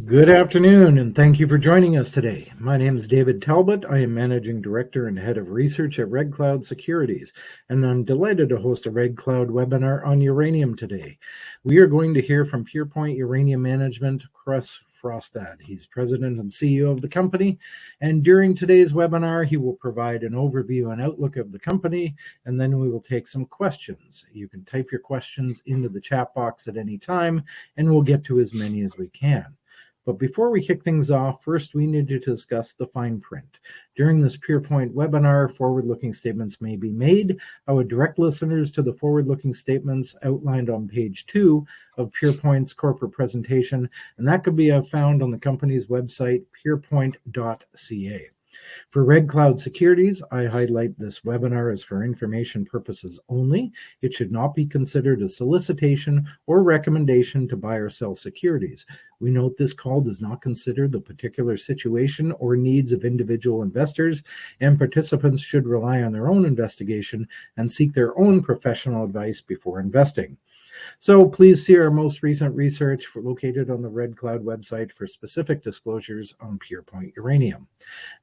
Good afternoon, and thank you for joining us today. My name is David Talbot. I am Managing Director and Head of Research at Red Cloud Securities, and I'm delighted to host a Red Cloud webinar on uranium today. We are going to hear from Purepoint Uranium Management, Chris Frostad. He's President and CEO of the company, and during today's webinar, he will provide an overview and outlook of the company, and then we will take some questions. You can type your questions into the chat box at any time, and we'll get to as many as we can. But before we kick things off, first we need to discuss the fine print. During this Purepoint webinar, forward-looking statements may be made. I would direct listeners to the forward-looking statements outlined on page 2 of Purepoint's corporate presentation, and that could be found on the company's website, purepoint.ca. For Red Cloud Securities, I highlight this webinar as for information purposes only. It should not be considered a solicitation or recommendation to buy or sell securities. We note this call does not consider the particular situation or needs of individual investors, and participants should rely on their own investigation and seek their own professional advice before investing. So please see our most recent research located on the Red Cloud website for specific disclosures on Purepoint Uranium.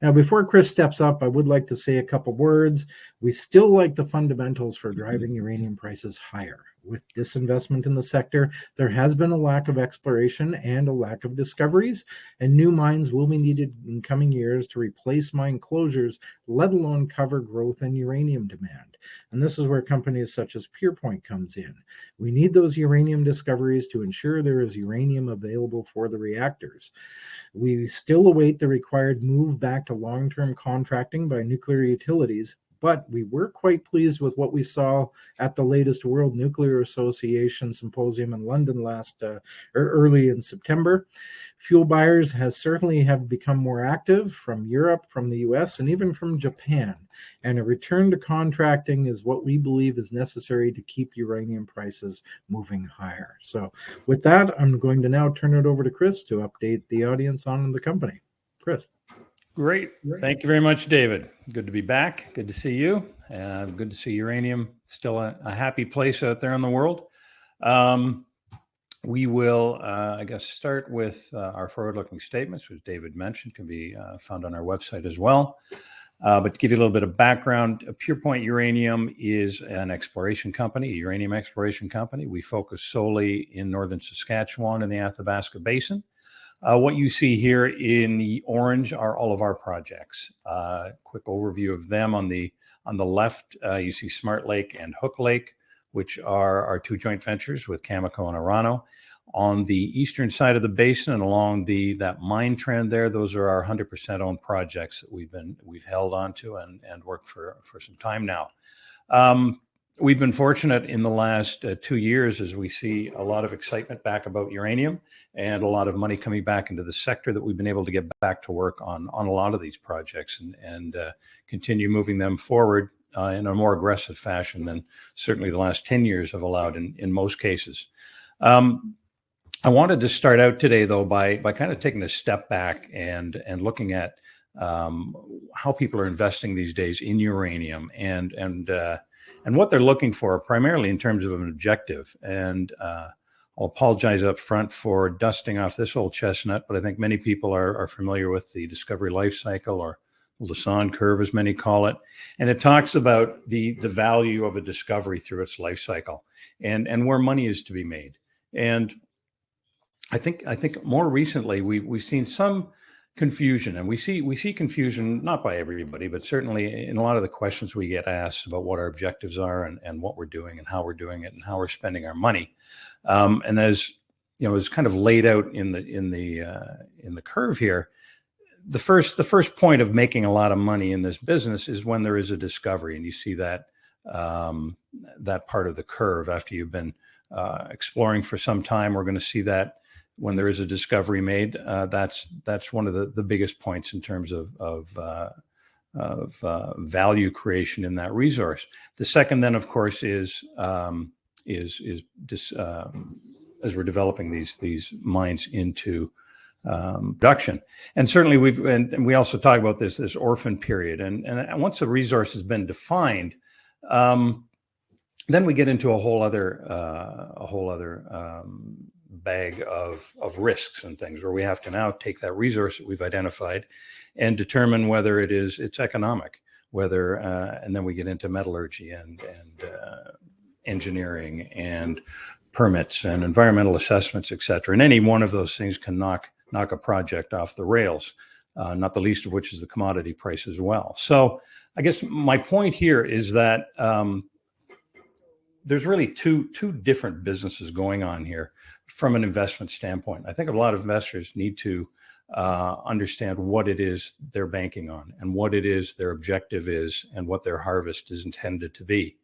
Now, before Chris steps up, I would like to say a couple words. We still like the fundamentals for driving uranium prices higher. With disinvestment in the sector, there has been a lack of exploration and a lack of discoveries, and new mines will be needed in coming years to replace mine closures, let alone cover growth in uranium demand. And this is where companies such as Purepoint comes in. We need those uranium discoveries to ensure there is uranium available for the reactors. We still await the required move back to long-term contracting by nuclear utilities, but we were quite pleased with what we saw at the latest World Nuclear Association symposium in London early in September. Fuel buyers certainly have become more active from Europe, from the US, and even from Japan. And a return to contracting is what we believe is necessary to keep uranium prices moving higher. So with that, I'm going to now turn it over to Chris to update the audience on the company. Chris. Great. Thank you very much, David. Good to be back. Good to see you. Good to see uranium. Still a happy place out there in the world. We will, I guess, start with our forward-looking statements, which David mentioned, can be found on our website as well. But to give you a little bit of background, Purepoint Uranium is an exploration company, a uranium exploration company. We focus solely in northern Saskatchewan in the Athabasca Basin. What you see here in the orange are all of our projects. Quick overview of them. On the left, you see Smart Lake and Hook Lake, which are our two joint ventures with Cameco and Orano. On the eastern side of the basin and along that mine trend there, those are our 100% owned projects that we've held onto and worked for some time now. We've been fortunate in the last 2 years as we see a lot of excitement back about uranium and a lot of money coming back into the sector that we've been able to get back to work on a lot of these projects and continue moving them forward in a more aggressive fashion than certainly the last 10 years have allowed in most cases. I wanted to start out today, though, by kind of taking a step back and looking at how people are investing these days in uranium and what they're looking for, primarily in terms of an objective. And I'll apologize up front for dusting off this old chestnut, but I think many people are familiar with the discovery life cycle, or the Lassonde curve, as many call it. And it talks about the value of a discovery through its life cycle and where money is to be made. And I think more recently we've seen some confusion, and we see confusion not by everybody, but certainly in a lot of the questions we get asked about what our objectives are and what we're doing and how we're doing it and how we're spending our money. And as you know, it's kind of laid out in the curve here. The first point of making a lot of money in this business is when there is a discovery, and you see that that part of the curve after you've been exploring for some time. We're going to see that when there is a discovery made, that's one of the biggest points in terms of value creation in that resource. The second, then, of course, is as we're developing these mines into production. And certainly we also talk about this orphan period. And once a resource has been defined, then we get into a whole other bag of risks and things, where we have to now take that resource that we've identified and determine whether it's economic, whether and then we get into metallurgy and engineering and permits and environmental assessments, et cetera. And any one of those things can knock a project off the rails, not the least of which is the commodity price as well. So I guess my point here is that there's really two different businesses going on here from an investment standpoint. I think a lot of investors need to understand what it is they're banking on and what it is their objective is and what their harvest is intended to be.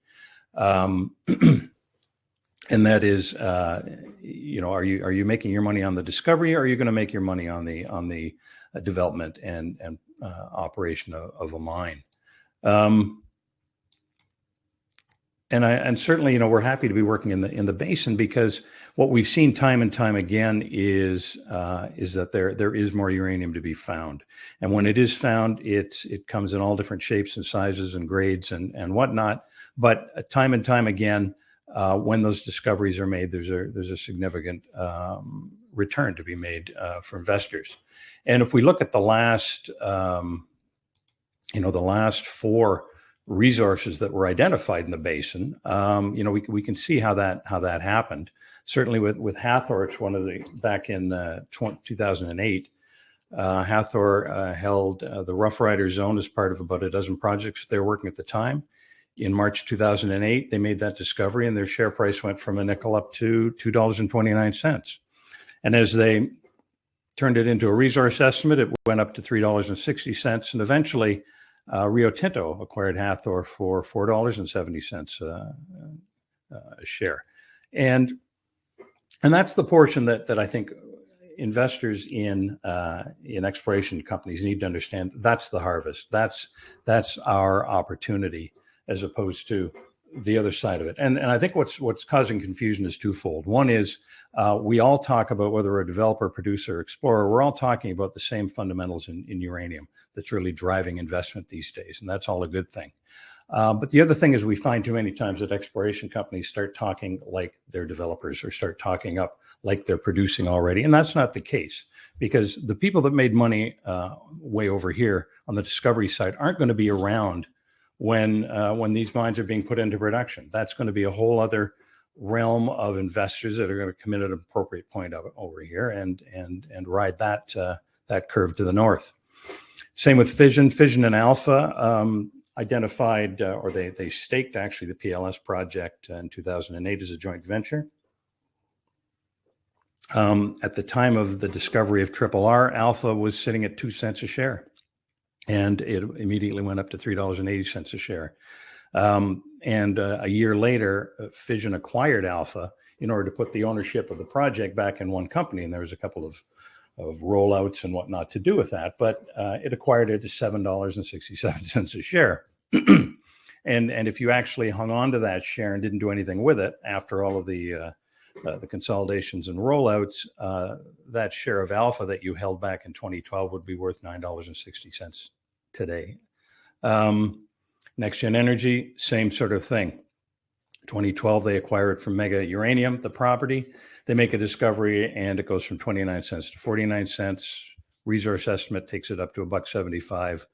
And that is, are you making your money on the discovery, or are you going to make your money on the development and operation of a mine? And certainly, we're happy to be working in the basin, because what we've seen time and time again is that there is more uranium to be found. And when it is found, it comes in all different shapes and sizes and grades and whatnot. But time and time again, when those discoveries are made, there's a significant return to be made for investors. And if we look at the last 4 resources that were identified in the basin, we can see how that happened. Certainly with Hathor, it's one of the back in 2008. Hathor held the Rough Rider Zone as part of about a dozen projects they were working at the time. In March 2008, they made that discovery, and their share price went from a nickel up to $2.29. And as they turned it into a resource estimate, it went up to $3.60, and eventually Rio Tinto acquired Hathor for $4.70 a share. And that's the portion that I think investors in exploration companies need to understand. That's the harvest. That's our opportunity, as opposed to the other side of it. And I think what's causing confusion is twofold. One is we all talk about, whether we're a developer, producer, explorer, we're all talking about the same fundamentals in uranium that's really driving investment these days. And that's all a good thing. But the other thing is, we find too many times that exploration companies start talking like they're developers, or start talking up like they're producing already. And that's not the case, because the people that made money way over here on the discovery side aren't going to be around when these mines are being put into production. That's going to be a whole other realm of investors that are going to come in at an appropriate point over here and ride that curve to the north. Same with fission. Fission and Alpha identified, or they staked actually the PLS project in 2008 as a joint venture. At the time of the discovery of RRR, Alpha was sitting at 2 cents a share, and it immediately went up to $3.80 a share. And a year later, Fission acquired Alpha in order to put the ownership of the project back in one company. And there was a couple of rollouts and whatnot to do with that, but it acquired it at $7.67 a share. And if you actually hung on to that share and didn't do anything with it after all of the consolidations and rollouts, that share of Alpha that you held back in 2012 would be worth $9.60 today. Next Gen Energy, same sort of thing. 2012, they acquire it from Mega Uranium, the property. They make a discovery, and it goes from 29 cents to 49 cents. Resource estimate takes it up to $1.75.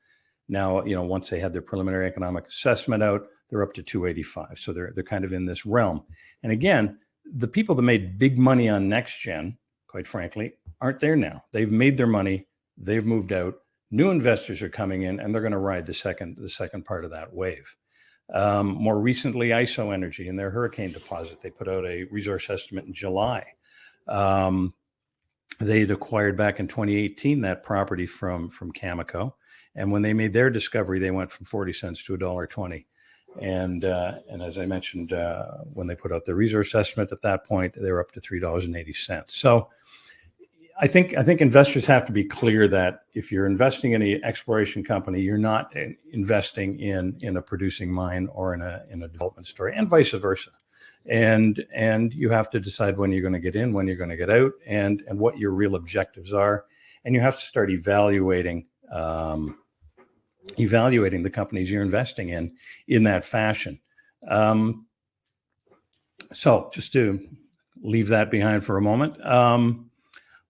Now, once they had their preliminary economic assessment out, they're up to $2.85. So they're kind of in this realm. And again, the people that made big money on Next Gen, quite frankly, aren't there now. They've made their money. They've moved out. New investors are coming in, and they're going to ride the second part of that wave. More recently, ISO Energy and their Hurricane deposit, they put out a resource estimate in July. They'd acquired back in 2018 that property from Cameco, and when they made their discovery, they went from 40 cents to $1.20. And as I mentioned, when they put out their resource estimate at that point, they were up to $3.80. So I think investors have to be clear that if you're investing in an exploration company, you're not investing in a producing mine or in a development story, and vice versa. And you have to decide when you're going to get in, when you're going to get out, and what your real objectives are. And you have to start evaluating the companies you're investing in that fashion. So just to leave that behind for a moment.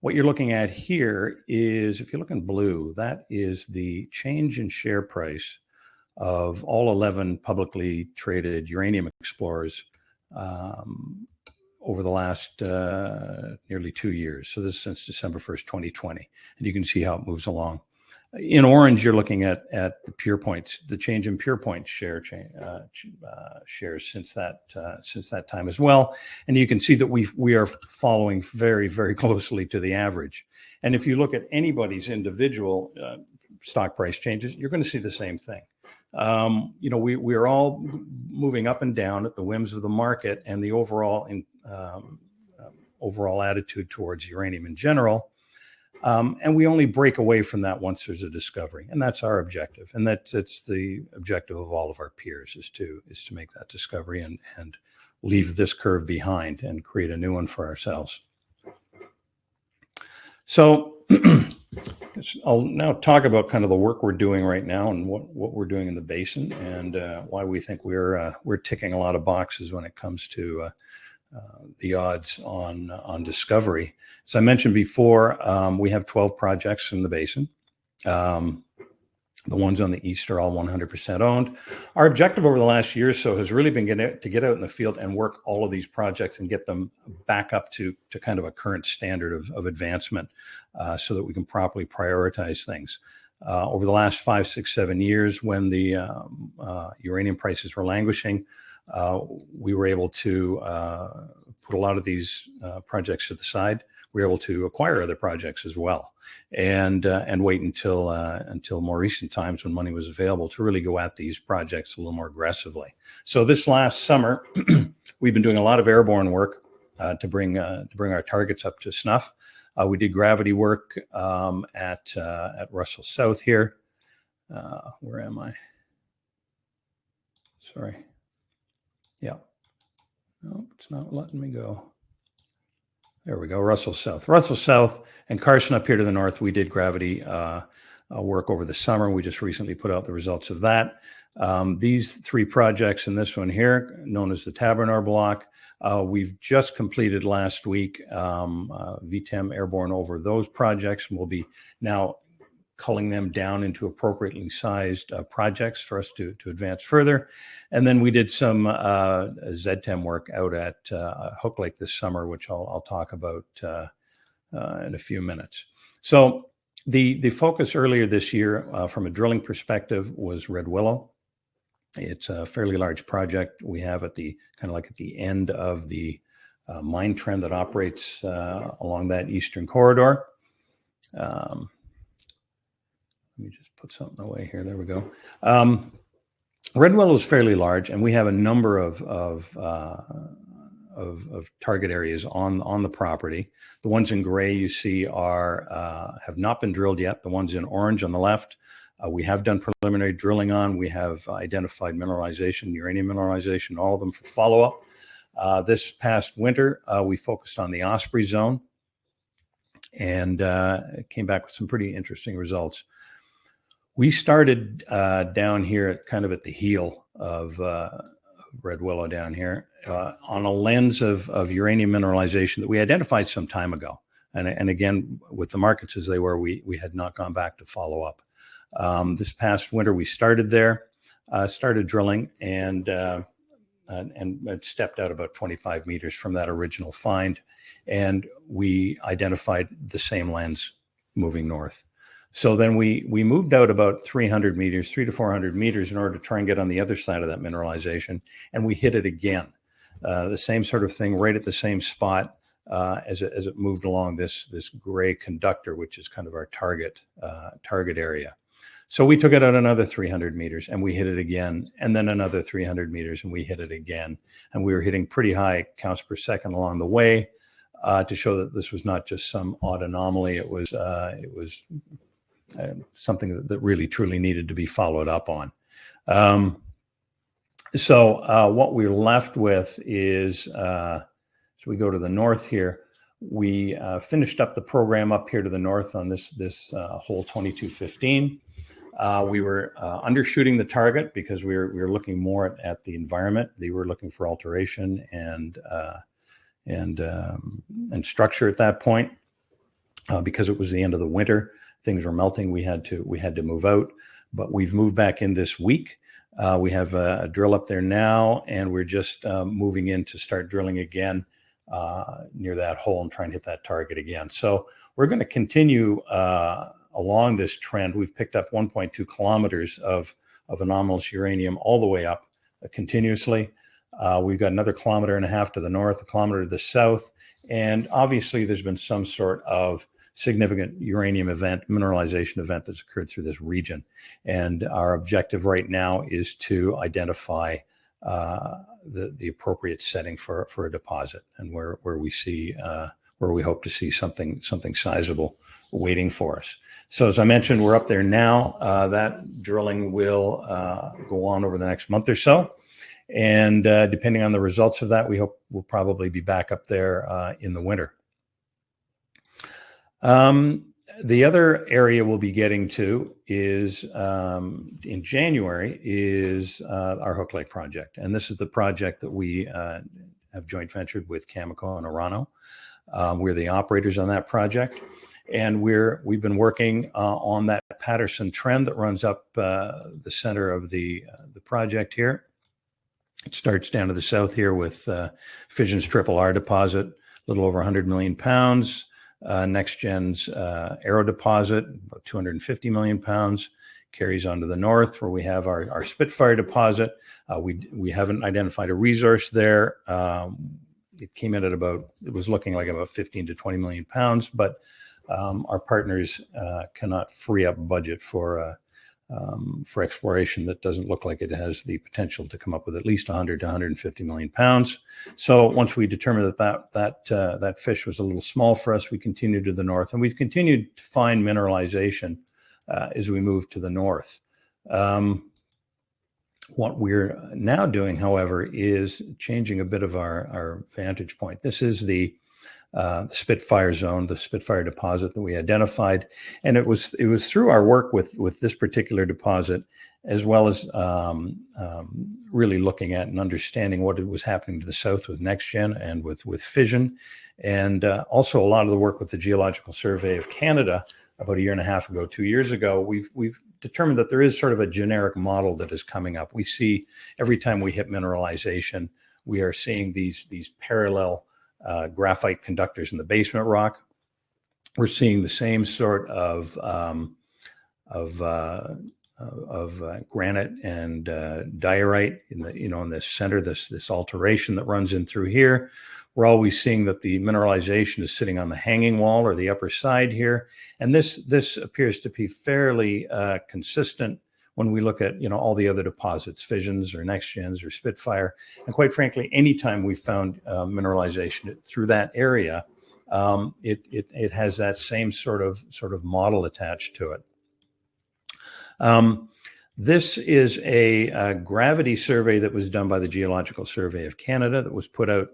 What you're looking at here is, if you look in blue, that is the change in share price of all 11 publicly traded uranium explorers over the last nearly 2 years. So this is since December 1st, 2020. And you can see how it moves along. In orange, you're looking at the Purepoint, the change in Purepoint shares since that time as well, and you can see that we are following very, very closely to the average. And if you look at anybody's individual stock price changes, you're going to see the same thing. We are all moving up and down at the whims of the market and the overall attitude towards uranium in general. And we only break away from that once there's a discovery, and that's our objective, and it's the objective of all of our peers is to make that discovery and leave this curve behind and create a new one for ourselves. So I'll now talk about kind of the work we're doing right now and what we're doing in the basin and why we think we're ticking a lot of boxes when it comes to the odds on discovery. As I mentioned before, we have 12 projects in the basin. The ones on the east are all 100% owned. Our objective over the last year or so has really been to get out in the field and work all of these projects and get them back up to kind of a current standard of advancement so that we can properly prioritize things. Over the last 5, 6, 7 years, when the uranium prices were languishing, we were able to put a lot of these projects to the side. We were able to acquire other projects as well, and wait until more recent times when money was available to really go at these projects a little more aggressively. So this last summer, we've been doing a lot of airborne work to bring our targets up to snuff. We did gravity work at Russell South here. Where am I? Sorry. Yeah. No, it's not letting me go. There we go, Russell South. Russell South and Carson up here to the north, we did gravity work over the summer. We just recently put out the results of that. These 3 projects and this one here, known as the Tabernar Block, we've just completed last week VTEM airborne over those projects, and we'll be now culling them down into appropriately sized projects for us to advance further. And then we did some ZTEM work out at Hook Lake this summer, which I'll talk about in a few minutes. So the focus earlier this year from a drilling perspective was Red Willow. It's a fairly large project we have at the end of the mine trend that operates along that eastern corridor. Let me just put something away here. There we go. Red Willow is fairly large, and we have a number of target areas on the property. The ones in gray you see have not been drilled yet. The ones in orange on the left, we have done preliminary drilling on. We have identified mineralization, uranium mineralization, all of them for follow-up. This past winter, we focused on the Osprey zone and came back with some pretty interesting results. We started down here at the heel of Red Willow down here on a lens of uranium mineralization that we identified some time ago. And again, with the markets as they were, we had not gone back to follow up. This past winter, we started there, started drilling, and stepped out about 25 meters from that original find. And we identified the same lens moving north. So then we moved out about 300 meters, 300 to 400 meters in order to try and get on the other side of that mineralization. And we hit it again. The same sort of thing right at the same spot as it moved along this gray conductor, which is kind of our target area. So we took it out another 300 meters and we hit it again, and then another 300 meters and we hit it again. And we were hitting pretty high counts per second along the way to show that this was not just some odd anomaly. It was something that really truly needed to be followed up on. So what we're left with is, so we go to the north here, we finished up the program up here to the north on this hole 2215. We were undershooting the target because we were looking more at the environment. They were looking for alteration and and structure at that point. Because it was the end of the winter, things were melting. We had to move out, but we've moved back in this week. We have a drill up there now, and we're just moving in to start drilling again near that hole and try and hit that target again. So we're going to continue along this trend. We've picked up 1.2 kilometers of anomalous uranium all the way up continuously. We've got another 1.5 kilometers to the north, 1 kilometer to the south, and obviously there's been some sort of significant uranium event, mineralization event that's occurred through this region. And our objective right now is to identify the appropriate setting for a deposit, and where we see where we hope to see something sizable waiting for us. So as I mentioned, we're up there now. That drilling will go on over the next month or so. And depending on the results of that, we hope we'll probably be back up there in the winter. The other area we'll be getting to is in January is our Hook Lake project. And this is the project that we have joint ventured with Cameco and Orano. We're the operators on that project. And we've been working on that Patterson trend that runs up the center of the project here. It starts down to the south here with Fission's Triple R deposit, a little over 100 million pounds. NextGen's Arrow deposit, about 250 million pounds, carries on to the north where we have our Spitfire deposit. We haven't identified a resource there. It came in at it was looking like about 15 to 20 million pounds, but our partners cannot free up budget for exploration that doesn't look like it has the potential to come up with at least 100 to 150 million pounds. So once we determined that fish was a little small for us, we continued to the north, and we've continued to find mineralization as we move to the north. What we're now doing, however, is changing a bit of our vantage point. This is the Spitfire zone, the Spitfire deposit that we identified. And it was through our work with this particular deposit, as well as really looking at and understanding what was happening to the south with NextGen and with Fission, and also a lot of the work with the Geological Survey of Canada about 1.5 years ago, 2 years ago. We've determined that there is sort of a generic model that is coming up. We see every time we hit mineralization, we are seeing these parallel graphite conductors in the basement rock. We're seeing the same sort of granite and diorite in the center. This alteration that runs in through here. We're always seeing that the mineralization is sitting on the hanging wall or the upper side here, and this appears to be fairly consistent when we look at all the other deposits, Fissions or NextGens or Spitfire. And quite frankly, anytime we found mineralization through that area, it has that same sort of model attached to it. This is a gravity survey that was done by the Geological Survey of Canada that was put out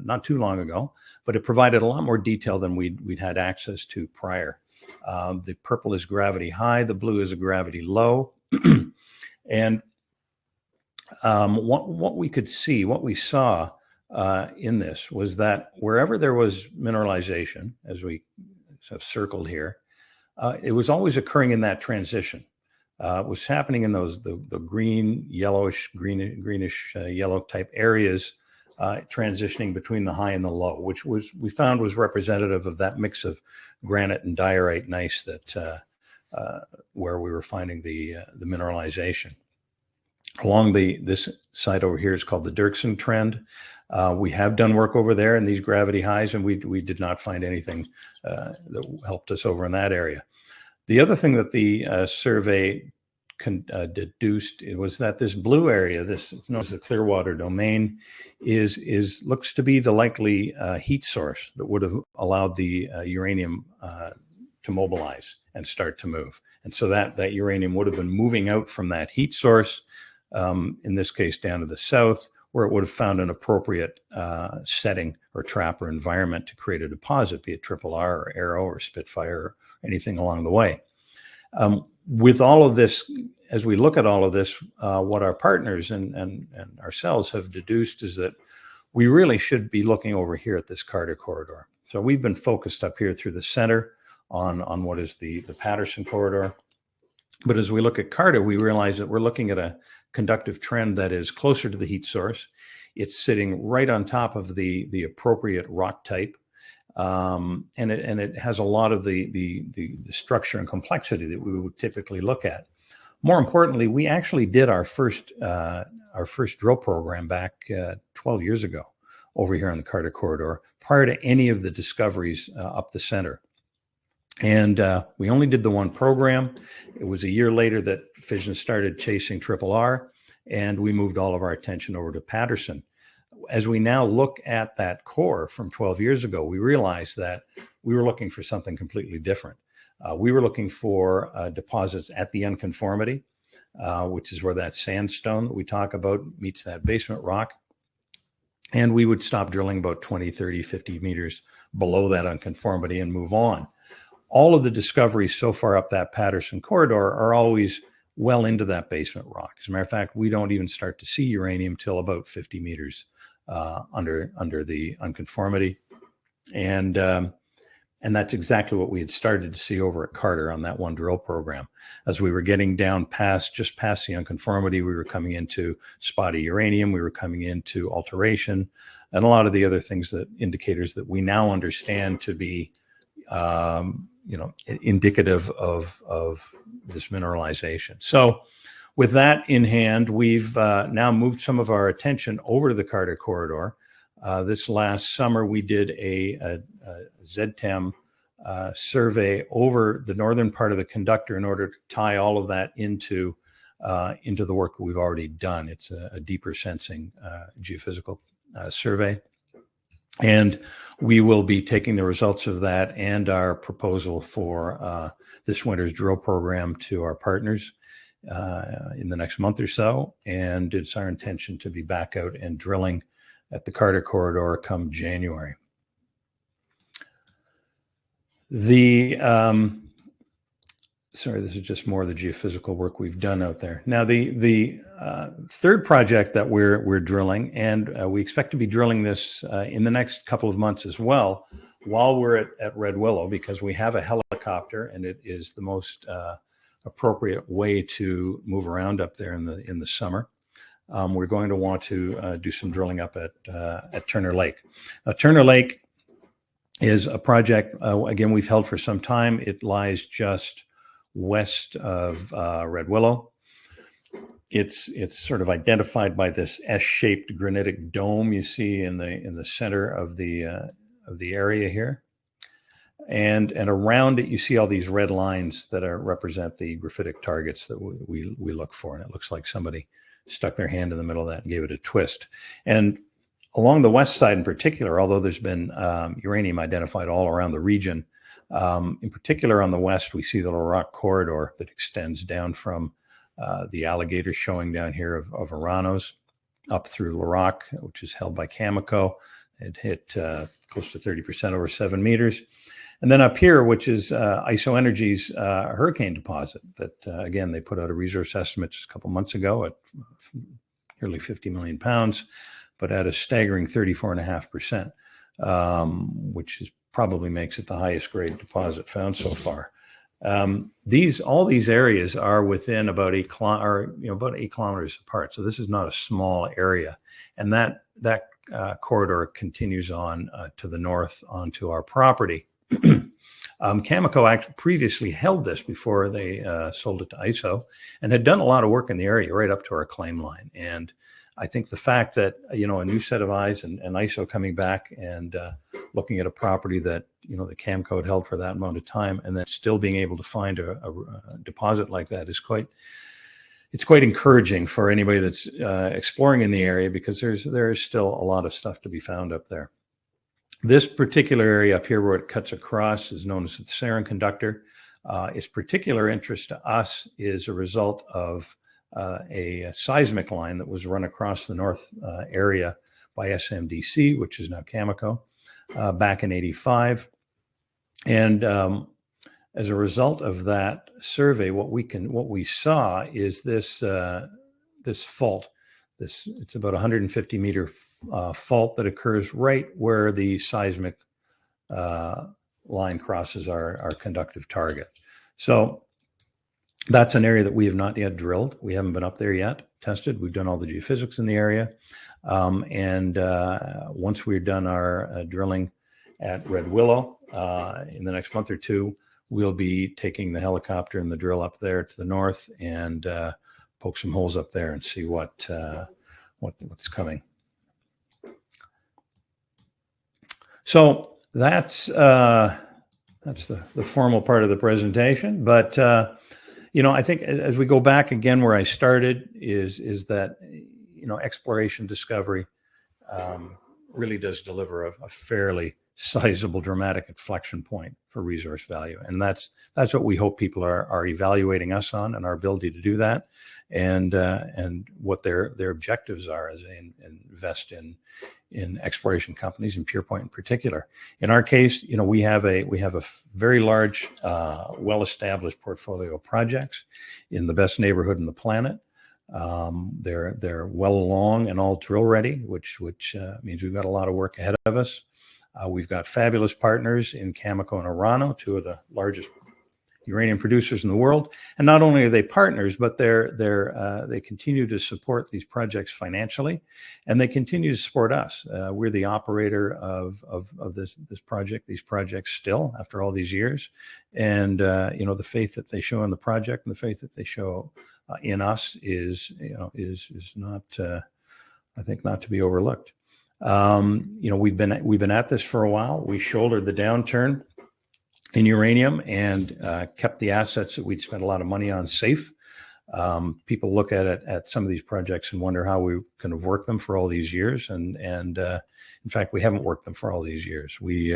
not too long ago, but it provided a lot more detail than we'd had access to prior. The purple is gravity high, the blue is a gravity low. And what we could see, what we saw in this was that wherever there was mineralization, as we have circled here, it was always occurring in that transition. It was happening in the green, yellowish, greenish yellow type areas, transitioning between the high and the low, which we found was representative of that mix of granite and diorite gneiss that where we were finding the mineralization. Along this side over here is called the Dirksen trend. We have done work over there in these gravity highs, and we did not find anything that helped us over in that area. The other thing that the survey deduced was that this blue area, this known as the Clearwater domain, looks to be the likely heat source that would have allowed the uranium to mobilize and start to move. And so that uranium would have been moving out from that heat source, in this case down to the south, where it would have found an appropriate setting or trap or environment to create a deposit, be it Triple R or Arrow or Spitfire or anything along the way. With all of this, as we look at all of this, what our partners and ourselves have deduced is that we really should be looking over here at this Carter corridor. So we've been focused up here through the center on what is the Patterson corridor. But as we look at Carter, we realize that we're looking at a conductive trend that is closer to the heat source. It's sitting right on top of the appropriate rock type. And it has a lot of the structure and complexity that we would typically look at. More importantly, we actually did our first drill program back 12 years ago over here on the Carter corridor, prior to any of the discoveries up the center. And we only did the one program. It was a year later that Fission started chasing RRR, and we moved all of our attention over to Patterson. As we now look at that core from 12 years ago, we realized that we were looking for something completely different. We were looking for deposits at the unconformity, which is where that sandstone that we talk about meets that basement rock. And we would stop drilling about 20, 30, 50 meters below that unconformity and move on. All of the discoveries so far up that Patterson corridor are always well into that basement rock. As a matter of fact, we don't even start to see uranium till about 50 meters under the unconformity. And that's exactly what we had started to see over at Carter on that one drill program. As we were getting down just past the unconformity, we were coming into spotty uranium, we were coming into alteration, and a lot of the other indicators that we now understand to be indicative of this mineralization. So with that in hand, we've now moved some of our attention over to the Carter corridor. This last summer, we did a ZTEM survey over the northern part of the conductor in order to tie all of that into the work that we've already done. It's a deeper sensing geophysical survey. And we will be taking the results of that and our proposal for this winter's drill program to our partners in the next month or so. And it's our intention to be back out and drilling at the Carter corridor come January. Sorry, this is just more of the geophysical work we've done out there. Now, the third project that we're drilling, and we expect to be drilling this in the next couple of months as well, while we're at Red Willow, because we have a helicopter, and it is the most appropriate way to move around up there in the summer. We're going to want to do some drilling up at Turner Lake. Now, Turner Lake is a project, again, we've held for some time. It lies just west of Red Willow. It's sort of identified by this S-shaped granitic dome you see in the center of the area here, and around it you see all these red lines that represent the graphitic targets that we look for, and it looks like somebody stuck their hand in the middle of that and gave it a twist. And along the west side in particular, although there's been uranium identified all around the region, in particular on the west, we see the Rock corridor that extends down from the alligator showing down here of Oranos up through Larock, which is held by Cameco. It hit close to 30% over 7 meters. And then up here, which is IsoEnergy's hurricane deposit that, again, they put out a resource estimate just a couple months ago at nearly 50 million pounds, but at a staggering 34.5%, which probably makes it the highest grade deposit found so far. All these areas are within about 8 kilometers apart. So this is not a small area, and that corridor continues on to the north onto our property. Cameco actually previously held this before they sold it to ISO, and had done a lot of work in the area right up to our claim line. And I think the fact that, a new set of eyes and ISO coming back and looking at a property that, the Cameco had held for that amount of time, and then still being able to find a deposit like that is quite encouraging for anybody that's exploring in the area, because there is still a lot of stuff to be found up there. This particular area up here where it cuts across is known as the Sarin conductor. Its particular interest to us is a result of a seismic line that was run across the north area by SMDC, which is now Cameco, back in '85. And as a result of that survey, what we saw is this fault it's about 150 meter fault that occurs right where the seismic line crosses our conductive target. So that's an area that we have not yet drilled. We haven't been up there yet, tested. We've done all the geophysics in the area. Once we've done our drilling at Red Willow in the next month or two, we'll be taking the helicopter and the drill up there to the north and poke some holes up there and see what's coming. So that's the formal part of the presentation. But I think as we go back again where I started is that exploration discovery really does deliver a fairly sizable, dramatic inflection point for resource value, and that's what we hope people are evaluating us on, and our ability to do that, and what their objectives are as they invest in exploration companies, and Purepoint in particular. In our case, we have a very large, well-established portfolio of projects in the best neighborhood in the planet. They're well along and all drill ready, which means we've got a lot of work ahead of us. We've got fabulous partners in Cameco and Orano, two of the largest uranium producers in the world. And not only are they partners, but they continue to support these projects financially, and they continue to support us. We're the operator of this project, these projects still after all these years. And the faith that they show in the project and the faith that they show in us is not, I think, not to be overlooked. We've been at this for a while. We shouldered the downturn in uranium and kept the assets that we'd spent a lot of money on safe. People look at some of these projects and wonder how we can have worked them for all these years. And in fact, we haven't worked them for all these years. We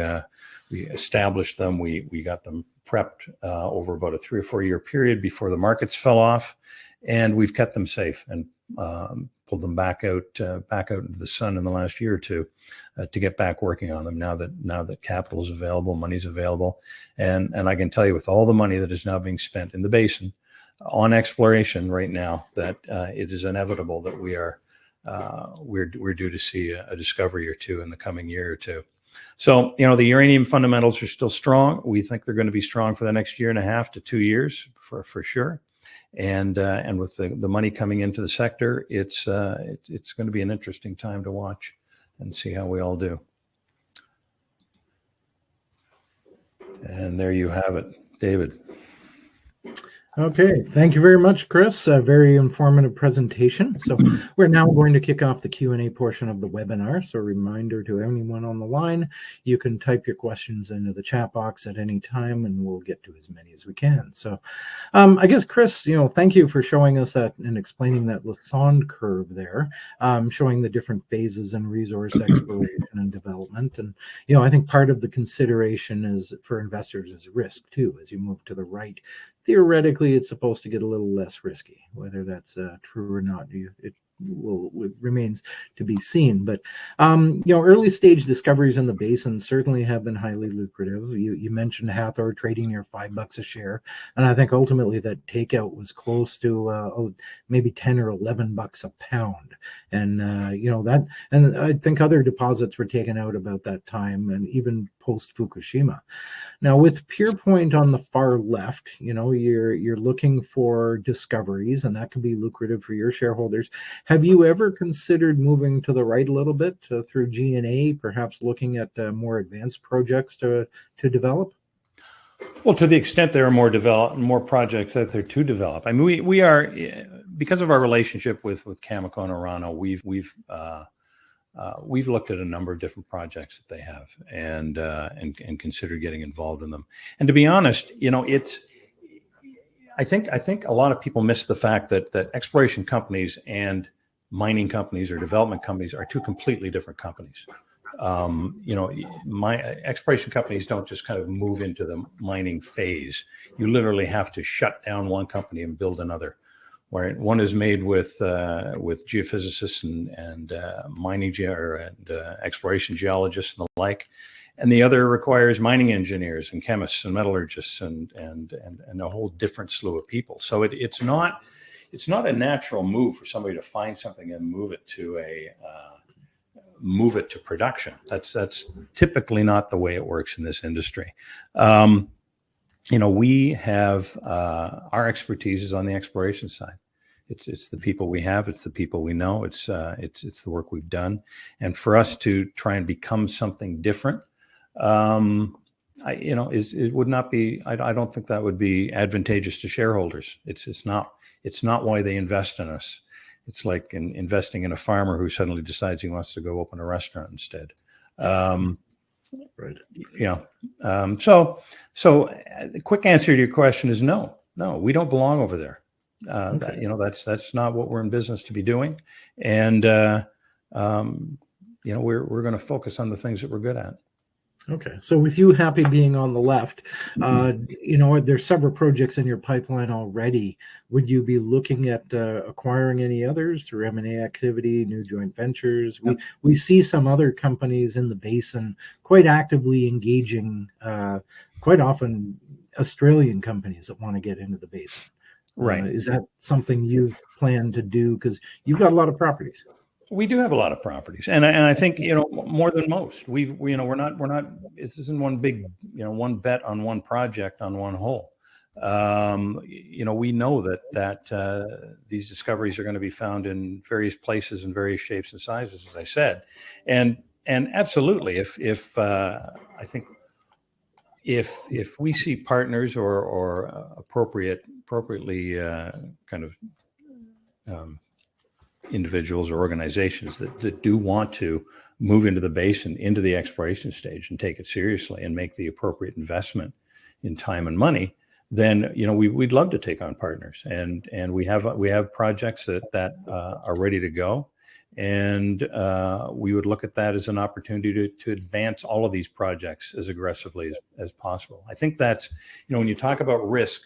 established them. We got them prepped over about a 3 or 4 year period before the markets fell off, and we've kept them safe and pulled them back out into the sun in the last year or two to get back working on them now that capital is available, money's available. And I can tell you, with all the money that is now being spent in the basin on exploration right now, that it is inevitable that we're due to see a discovery or two in the coming year or two. So, the uranium fundamentals are still strong. We think they're going to be strong for the next 1.5 to 2 years for sure. And with the money coming into the sector, it's going to be an interesting time to watch and see how we all do. And there you have it, David. Okay, thank you very much, Chris. A very informative presentation. So we're now going to kick off the Q&A portion of the webinar. So a reminder to anyone on the line, you can type your questions into the chat box at any time, and we'll get to as many as we can. So I guess, Chris, thank you for showing us that and explaining that Lassonde curve there, showing the different phases in resource exploration and development. And, I think part of the consideration is for investors is risk too, as you move to the right. Theoretically, it's supposed to get a little less risky. Whether that's true or not, it remains to be seen. But early stage discoveries in the basin certainly have been highly lucrative. You mentioned Hathor trading near $5 a share, and I think ultimately that takeout was close to maybe 10 or 11 bucks a pound. And that, and I think other deposits were taken out about that time, and even post Fukushima. Now with Purepoint on the far left, you're looking for discoveries, and that can be lucrative for your shareholders. Have you ever considered moving to the right a little bit through G&A, perhaps looking at more advanced projects to develop? Well, to the extent there are more projects out there to develop. I mean, we are, because of our relationship with Cameco and Orano, we've looked at a number of different projects that they have and considered getting involved in them. And to be honest, I think a lot of people miss the fact that exploration companies and mining companies or development companies are two completely different companies. My exploration companies don't just kind of move into the mining phase. You literally have to shut down one company and build another. Where one is made with geophysicists and mining and exploration geologists and the like, and the other requires mining engineers and chemists and metallurgists and a whole different slew of people. So it's not it's not a natural move for somebody to find something and move it to production. That's typically not the way it works in this industry. We have our expertise is on the exploration side. It's the people we have, it's the people we know, it's the work we've done, and for us to try and become something different, it would not be. I don't think that would be advantageous to shareholders. It's not why they invest in us. It's like investing in a farmer who suddenly decides he wants to go open a restaurant instead. Right. So the quick answer to your question is no, we don't belong over there. Okay. That's not what we're in business to be doing. And, we're going to focus on the things that we're good at. Okay. So with you happy being on the left, there's several projects in your pipeline already. Would you be looking at acquiring any others through M&A activity, new joint ventures? Yep. We see some other companies in the basin quite actively engaging, quite often Australian companies that want to get into the basin. Right. Is that something you've planned to do? Because you've got a lot of properties. We do have a lot of properties, and I think more than most. We're not. This isn't one big one bet on one project on one hole. We know that these discoveries are going to be found in various places in various shapes and sizes, as I said, and absolutely. If I think if we see partners or appropriately kind of individuals or organizations that do want to move into the basin, into the exploration stage, and take it seriously and make the appropriate investment in time and money, then we'd love to take on partners, and we have projects that are ready to go, and we would look at that as an opportunity to advance all of these projects as aggressively as possible. I think that's when you talk about risk,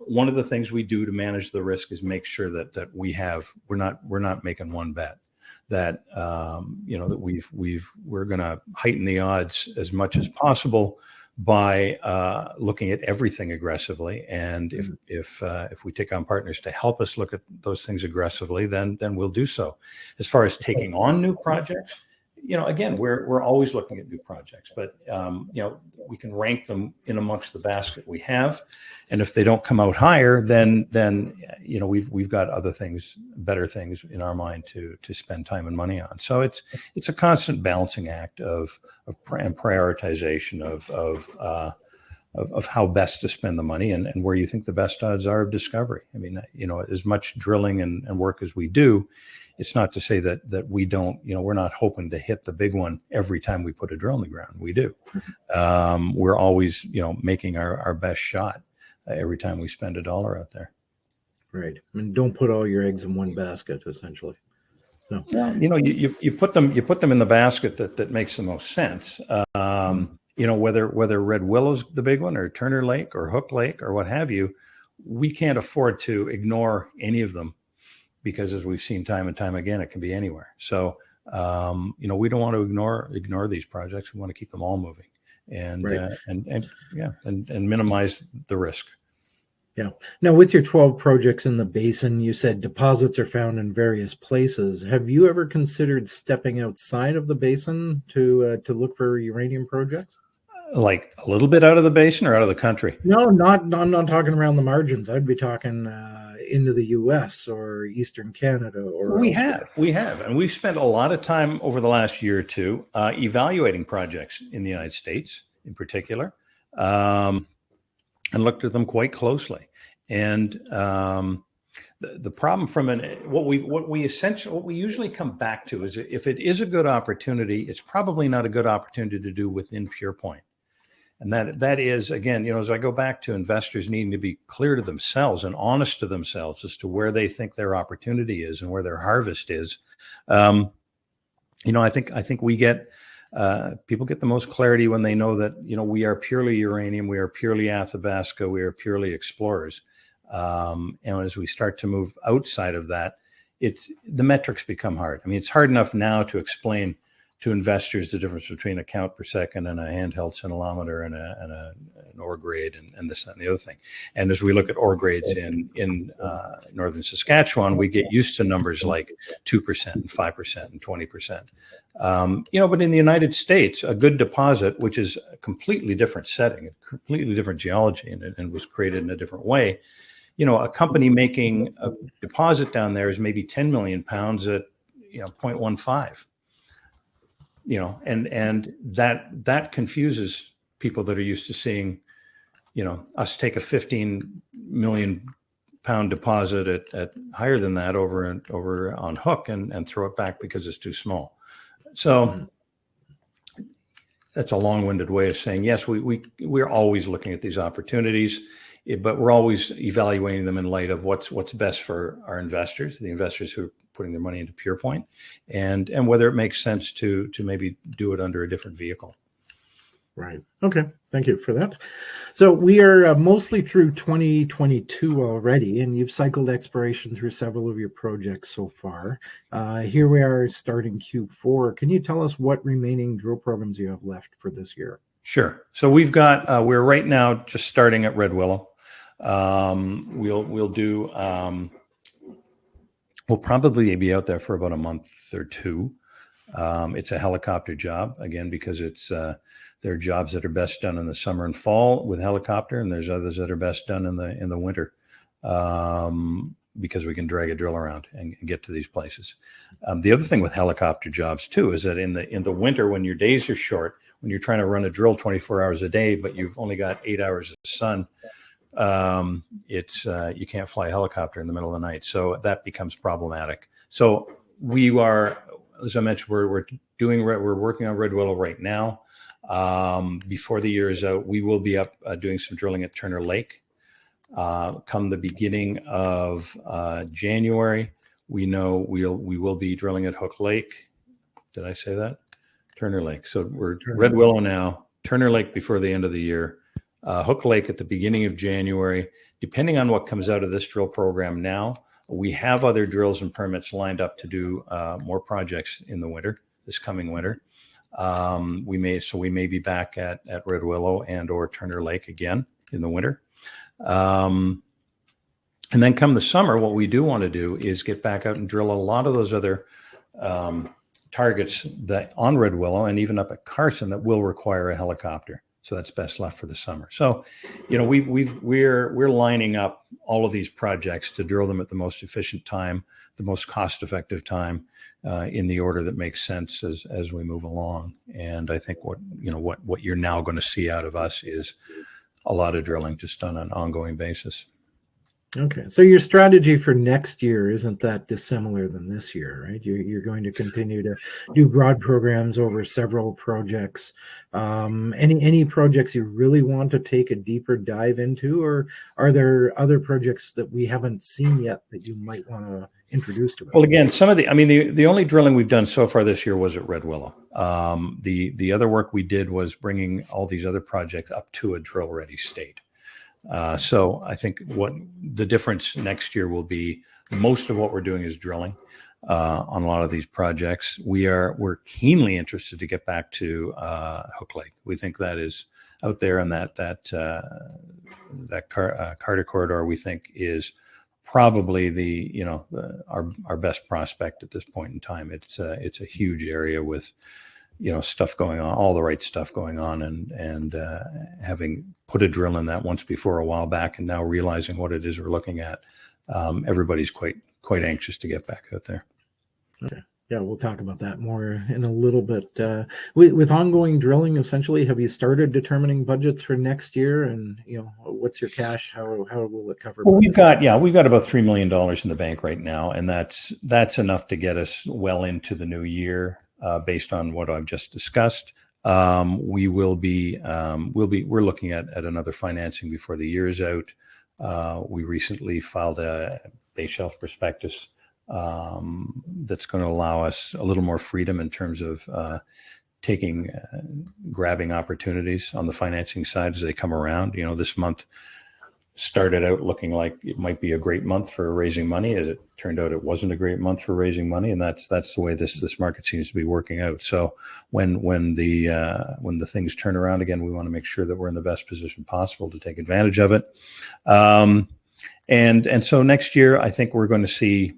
one of the things we do to manage the risk is make sure that we're not making one bet, that that we're going to heighten the odds as much as possible by looking at everything aggressively. And if we take on partners to help us look at those things aggressively, then we'll do so. As far as taking on new projects, again, we're always looking at new projects, but we can rank them in amongst the basket we have, and if they don't come out higher, then we've got other things, better things in our mind to spend time and money on. So it's a constant balancing act of prioritization of how best to spend the money and where you think the best odds are of discovery. I mean, as much drilling and work as we do, it's not to say that we don't, we're not hoping to hit the big one every time we put a drill in the ground. We do. We're always, making our best shot every time we spend $1 out there. Right. I mean, don't put all your eggs in one basket, essentially. No. Well, you put them in the basket that makes the most sense. Whether Red Willow's the big one or Turner Lake or Hook Lake or what have you, we can't afford to ignore any of them, because as we've seen time and time again, it can be anywhere. So, we don't want to ignore these projects. We want to keep them all moving and right. and minimize the risk. Yeah. Now, with your 12 projects in the basin, you said deposits are found in various places. Have you ever considered stepping outside of the basin to look for uranium projects? Like a little bit out of the basin or out of the country? No, I'm not talking around the margins. I'd be talking into the U.S. or Eastern Canada. Or we have, and we've spent a lot of time over the last year or two evaluating projects in the United States, in particular, and looked at them quite closely. And the problem from what we usually come back to is, if it is a good opportunity, it's probably not a good opportunity to do within Purepoint. And that is, again, as I go back to investors needing to be clear to themselves and honest to themselves as to where they think their opportunity is and where their harvest is. I think we get people get the most clarity when they know that we are purely uranium, we are purely Athabasca, we are purely explorers. And as we start to move outside of that, the metrics become hard. I mean, it's hard enough now to explain to investors the difference between a count per second and a handheld scintillometer and an ore grade and this, that, and the other thing. And as we look at ore grades in northern Saskatchewan, we get used to numbers like 2% and 5% and 20%. But in the United States, a good deposit, which is a completely different setting, a completely different geology, and was created in a different way. A company making a deposit down there is maybe 10 million pounds at 0.15. And that confuses people that are used to seeing, us take a 15 million pound deposit at higher than that over on Hook and throw it back because it's too small. So that's a long-winded way of saying, yes, we're always looking at these opportunities, but we're always evaluating them in light of what's best for our investors, the investors who are putting their money into Purepoint, and whether it makes sense to maybe do it under a different vehicle. Right. Okay. Thank you for that. So we are mostly through 2022 already, and you've cycled exploration through several of your projects so far. Here we are starting Q4. Can you tell us what remaining drill programs you have left for this year? Sure. So we've got, we're right now just starting at Red Willow. We'll probably be out there for about a month or two. It's a helicopter job, again, because there are jobs that are best done in the summer and fall with helicopter, and there's others that are best done in the winter because we can drag a drill around and get to these places. The other thing with helicopter jobs too is that in the winter, when your days are short, when you're trying to run a drill 24 hours a day, but you've only got 8 hours of sun, you can't fly a helicopter in the middle of the night, so that becomes problematic. So we are, as I mentioned, we're working on Red Willow right now. Before the year is out, we will be up doing some drilling at Turner Lake. Come the beginning of January, we know we will be drilling at Hook Lake. Did I say that? Turner Lake. So we're Red Willow now, Turner Lake before the end of the year, Hook Lake at the beginning of January. Depending on what comes out of this drill program now, we have other drills and permits lined up to do more projects in the winter, this coming winter. We may be back at Red Willow and or Turner Lake again in the winter. And then come the summer, what we do want to do is get back out and drill a lot of those other targets that on Red Willow and even up at Carson that will require a helicopter. So that's best left for the summer. So, we're lining up all of these projects to drill them at the most efficient time, the most cost-effective time, in the order that makes sense as we move along. And I think what you're now going to see out of us is a lot of drilling just on an ongoing basis. Okay, so your strategy for next year isn't that dissimilar than this year, right? You're going to continue to do broad programs over several projects. Any projects you really want to take a deeper dive into, or are there other projects that we haven't seen yet that you might want to introduce to us? Well, again, the only drilling we've done so far this year was at Red Willow. The other work we did was bringing all these other projects up to a drill-ready state. So I think what the difference next year will be, most of what we're doing is drilling on a lot of these projects. We're keenly interested to get back to Hook Lake. We think that is out there, and that Carter corridor we think is probably our best prospect at this point in time. It's a huge area with stuff going on, all the right stuff going on, and having put a drill in that once before a while back, and now realizing what it is we're looking at, everybody's quite anxious to get back out there. Okay. Yeah, we'll talk about that more in a little bit. With ongoing drilling, essentially, have you started determining budgets for next year? And what's your cash? How will it cover? Well, we've got about $3 million in the bank right now, and that's enough to get us well into the new year. Based on what I've just discussed, we're looking at another financing before the year is out. We recently filed a base shelf prospectus that's going to allow us a little more freedom in terms of grabbing opportunities on the financing side as they come around. This month started out looking like it might be a great month for raising money. As it turned out, it wasn't a great month for raising money, and that's the way this market seems to be working out. So when the things turn around again, we want to make sure that we're in the best position possible to take advantage of it. And so next year, I think we're going to see,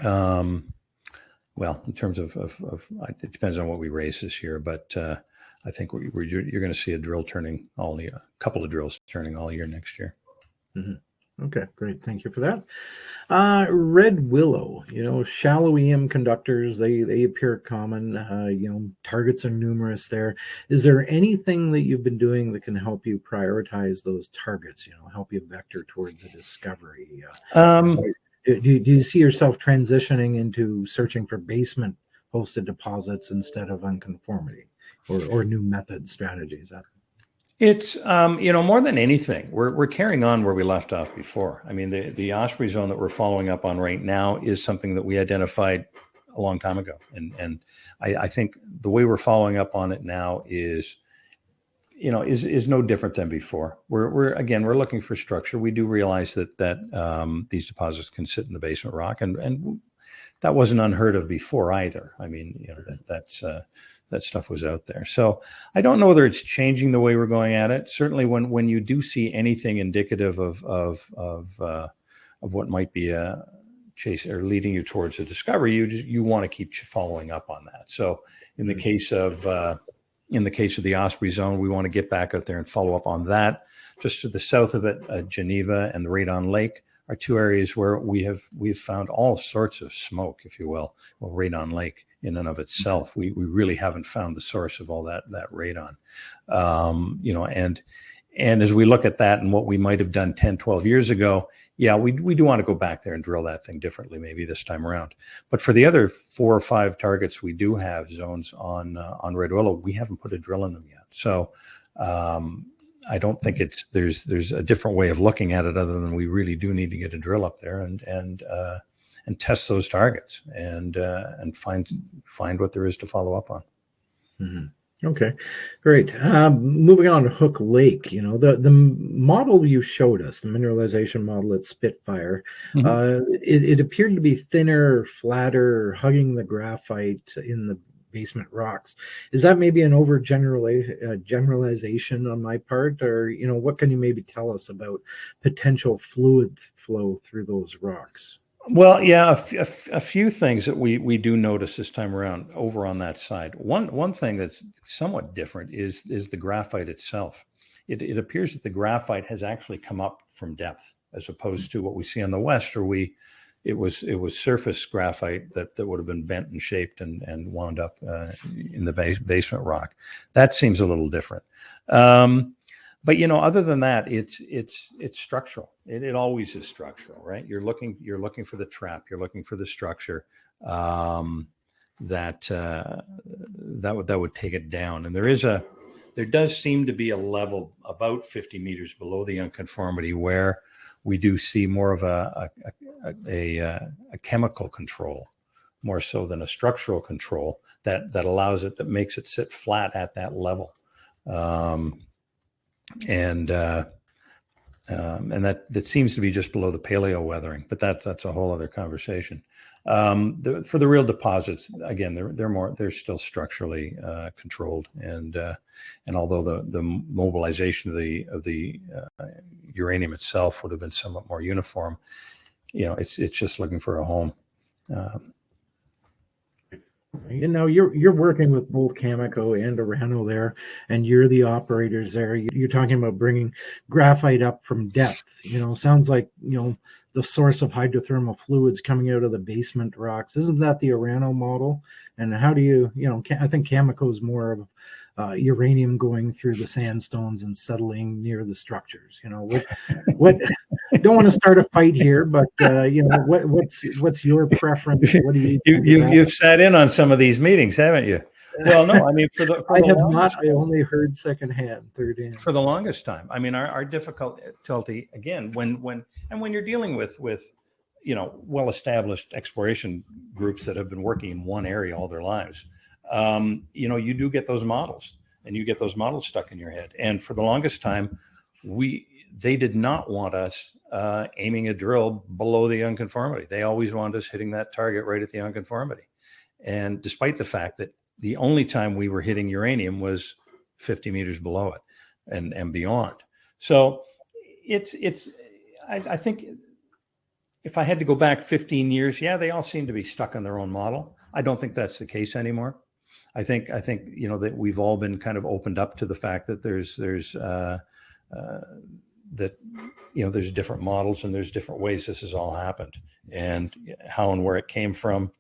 well, in terms of it depends on what we raise this year, but I think you're going to see a couple of drills turning all year next year. Mm-hmm. Okay, great. Thank you for that. Red Willow, shallow EM conductors, they appear common. Targets are numerous there. Is there anything that you've been doing that can help you prioritize those targets, help you vector towards a discovery? Do you see yourself transitioning into searching for basement hosted deposits instead of unconformity or new method strategies? It's more than anything, we're carrying on where we left off before. I mean, the Osprey zone that we're following up on right now is something that we identified a long time ago, and I think the way we're following up on it now is no different than before. We're looking for structure. We do realize that these deposits can sit in the basement rock, and that wasn't unheard of before either. I mean, that stuff was out there. So I don't know whether it's changing the way we're going at it. Certainly, when you do see anything indicative of what might be a chase or leading you towards a discovery, you want to keep following up on that. So in the case of the Osprey zone, we want to get back out there and follow up on that. Just to the south of it, Geneva and the Radon Lake are two areas where we've found all sorts of smoke, if you will. Well, Radon Lake in and of itself, we really haven't found the source of all that radon. And as we look at that and what we might have done 10, 12 years ago, yeah, we do want to go back there and drill that thing differently maybe this time around. But for the other 4 or 5 targets, we do have zones on Red Willow. We haven't put a drill in them yet. So I don't think there's a different way of looking at it other than we really do need to get a drill up there and test those targets and find what there is to follow up on. Mm-hmm. Okay, great. Moving on to Hook Lake, the model you showed us, the mineralization model at Spitfire, mm-hmm. It appeared to be thinner, flatter, hugging the graphite in the basement rocks. Is that maybe an generalization on my part, or what can you maybe tell us about potential fluid flow through those rocks? Well, yeah, a few things that we do notice this time around over on that side. One thing that's somewhat different is the graphite itself. It appears that the graphite has actually come up from depth as opposed to what we see on the west, where it was surface graphite that would have been bent and shaped and wound up in the basement rock. That seems a little different. But other than that, it's structural. It always is structural, right? You're looking for the trap. You're looking for the structure that would take it down. And there does seem to be a level about 50 meters below the unconformity where we do see more of a chemical control, more so than a structural control that allows it, that makes it sit flat at that level. And that seems to be just below the paleo weathering, but that's a whole other conversation. For the real deposits, again, they're still structurally controlled, and although the mobilization of the uranium itself would have been somewhat more uniform, it's just looking for a home. You're working with both Cameco and Orano there, and you're the operators there. You're talking about bringing graphite up from depth. Sounds like the source of hydrothermal fluids coming out of the basement rocks. Isn't that the Orano model? And how do you I think Cameco is more of uranium going through the sandstones and settling near the structures. What don't want to start a fight here, but what's your preference? What do you've sat in on some of these meetings, haven't you? Well, no, I mean, I have not. I only heard secondhand, third hand. For the longest time, I mean, our difficulty again when you're dealing with well-established exploration groups that have been working in one area all their lives. You do get those models, and you get those models stuck in your head. And for the longest time, they did not want us aiming a drill below the unconformity. They always wanted us hitting that target right at the unconformity. And despite the fact that the only time we were hitting uranium was 50 meters below it and beyond. So I think if I had to go back 15 years, yeah, they all seem to be stuck in their own model. I don't think that's the case anymore. I think that we've all been kind of opened up to the fact that there's different models and there's different ways this has all happened, and how and where it came from.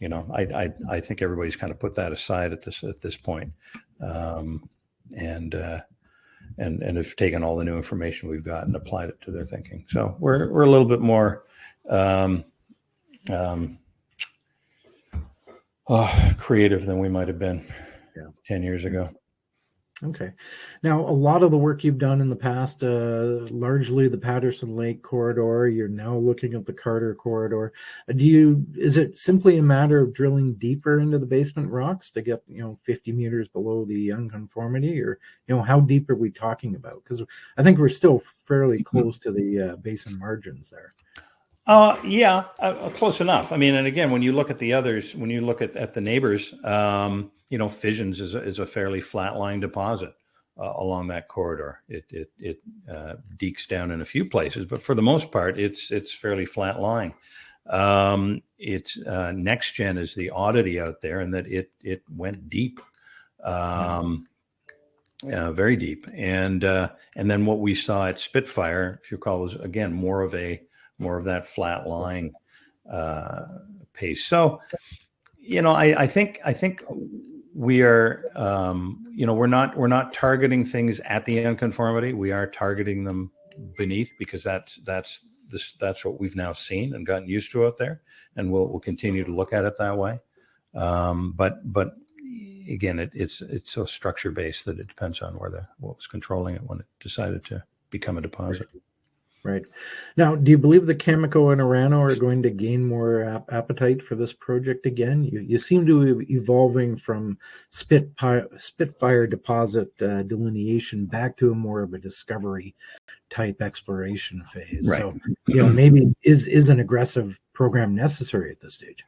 I think everybody's kind of put that aside at this point, and have taken all the new information we've got and applied it to their thinking. So we're a little bit more creative than we might have been 10 years ago. Okay. Now, a lot of the work you've done in the past, largely the Patterson Lake corridor, you're now looking at the Carter corridor. Is it simply a matter of drilling deeper into the basement rocks to get, 50 meters below the unconformity, or, how deep are we talking about? Because I think we're still fairly close to the basin margins there. Close enough. I mean, and again, when you look at the others, when you look at the neighbors, Fissions is a fairly flat-lying deposit along that corridor. It deeks down in a few places, but for the most part, it's fairly flat-lying. It's next gen is the oddity out there, in that it went deep, very deep, and then what we saw at Spitfire, if you recall, was again more of that flat-lying pace. So, I think we are, we're not targeting things at the unconformity. We are targeting them beneath, because that's what we've now seen and gotten used to out there, and we'll continue to look at it that way. But again, it's so structure based that it depends on what was controlling it when it decided to become a deposit. Right. Now, do you believe the Cameco and Orano are going to gain more appetite for this project again? You seem to be evolving from Spitfire deposit delineation back to a more of a discovery type exploration phase. Right. So, maybe is an aggressive program necessary at this stage?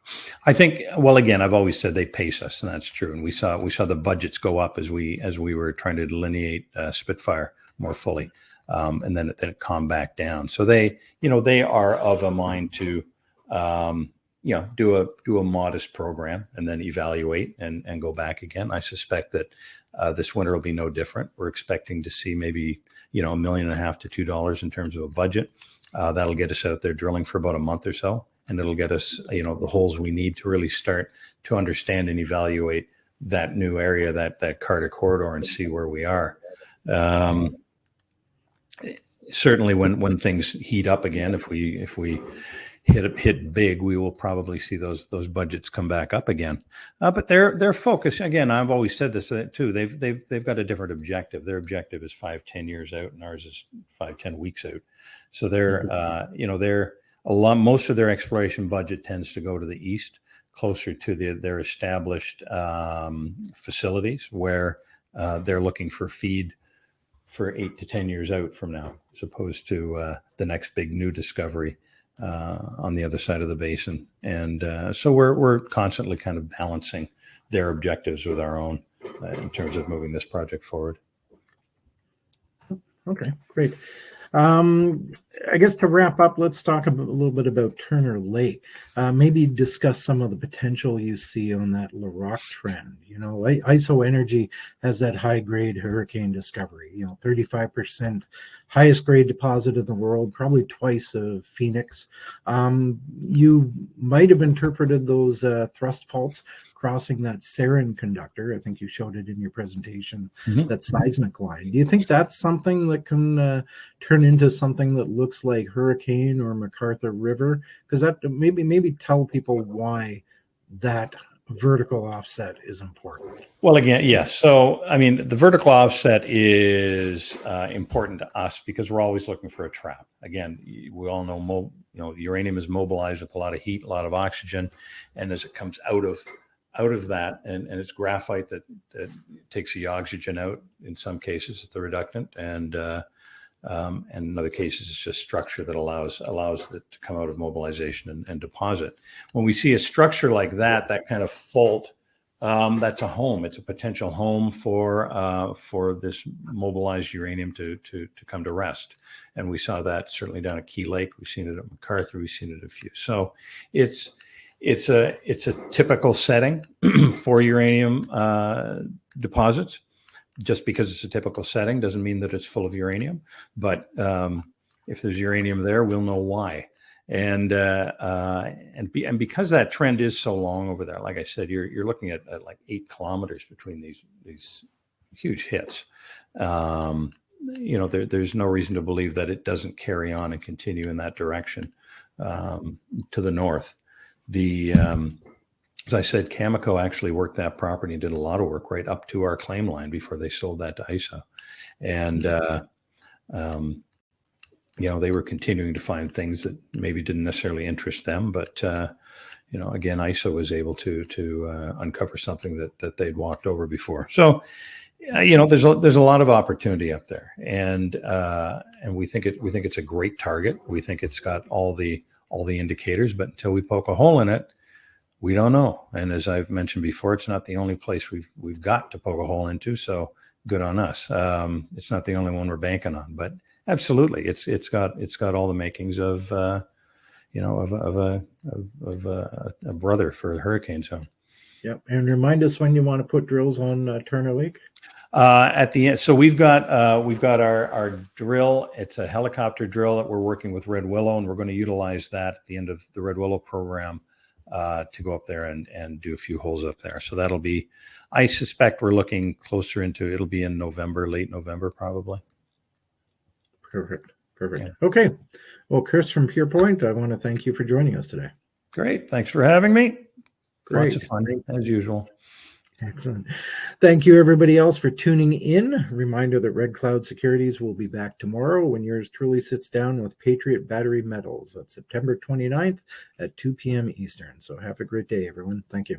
I think, well, again, I've always said they pace us, and that's true. And we saw the budgets go up as we were trying to delineate Spitfire more fully. And then it calmed back down. So they are of a mind to, do a modest program and then evaluate and go back again. I suspect that this winter will be no different. We're expecting to see maybe, $1.5 million to $2 in terms of a budget. That'll get us out there drilling for about a month or so, and it'll get us, the holes we need to really start to understand and evaluate that new area, that Carter corridor, and see where we are. Certainly, when things heat up again, if we hit big, we will probably see those budgets come back up again. But their focus, again, I've always said this too. They've got a different objective. Their objective is 5-10 years out, and ours is 5-10 weeks out. So most of their exploration budget tends to go to the east, closer to their established facilities, where they're looking for feed for 8 to 10 years out from now, as opposed to the next big new discovery on the other side of the basin. And so we're constantly kind of balancing their objectives with our own in terms of moving this project forward. Okay, great. I guess to wrap up, let's talk a little bit about Turner Lake. Maybe discuss some of the potential you see on that LaRock trend. ISO Energy has that high-grade hurricane discovery, 35% highest grade deposit in the world, probably twice of Phoenix. You might have interpreted those thrust faults crossing that sarin conductor. I think you showed it in your presentation, that seismic line. Do you think that's something that can turn into something that looks like Hurricane or MacArthur River? Because that maybe tell people why that vertical offset is important. Well, again, yes. So, I mean, the vertical offset is important to us because we're always looking for a trap. Again, we all know, uranium is mobilized with a lot of heat, a lot of oxygen, and as it comes out of that, and it's graphite that takes the oxygen out in some cases, it's the reductant, and And in other cases, it's just structure that allows it to come out of mobilization and deposit. When we see a structure like that kind of fault, that's a home. It's a potential home for this mobilized uranium to come to rest. And we saw that certainly down at Key Lake. We've seen it at MacArthur. We've seen it at a few. So it's a typical setting for uranium deposits. Just because it's a typical setting doesn't mean that it's full of uranium. But if there's uranium there, we'll know why. And because that trend is so long over there, like I said, you're looking at like 8 kilometers between these huge hits. There's no reason to believe that it doesn't carry on and continue in that direction to the north. As I said, Cameco actually worked that property and did a lot of work right up to our claim line before they sold that to ISO. And they were continuing to find things that maybe didn't necessarily interest them, but again, ISO was able to uncover something that they'd walked over before. So, there's a lot of opportunity up there, and we think it's a great target. We think it's got all the indicators, but until we poke a hole in it, we don't know. And as I've mentioned before, it's not the only place we've got to poke a hole into. So good on us. It's not the only one we're banking on, but absolutely, it's got all the makings of a brother for a hurricane zone. Yep. And remind us when you want to put drills on Turner Lake. At the end, so we've got our drill. It's a helicopter drill that we're working with Red Willow, and we're going to utilize that at the end of the Red Willow program to go up there and do a few holes up there. So that'll be, I suspect we're looking closer into, it'll be in November, late November, probably. Perfect. Yeah. Okay. Well, Chris from Purepoint, I want to thank you for joining us today. Great. Thanks for having me. Great. Lots of fun, as usual. Excellent. Thank you, everybody else, for tuning in. Reminder that Red Cloud Securities will be back tomorrow when yours truly sits down with Patriot Battery Metals. That's September 29th at 2 p.m. Eastern. So have a great day, everyone. Thank you.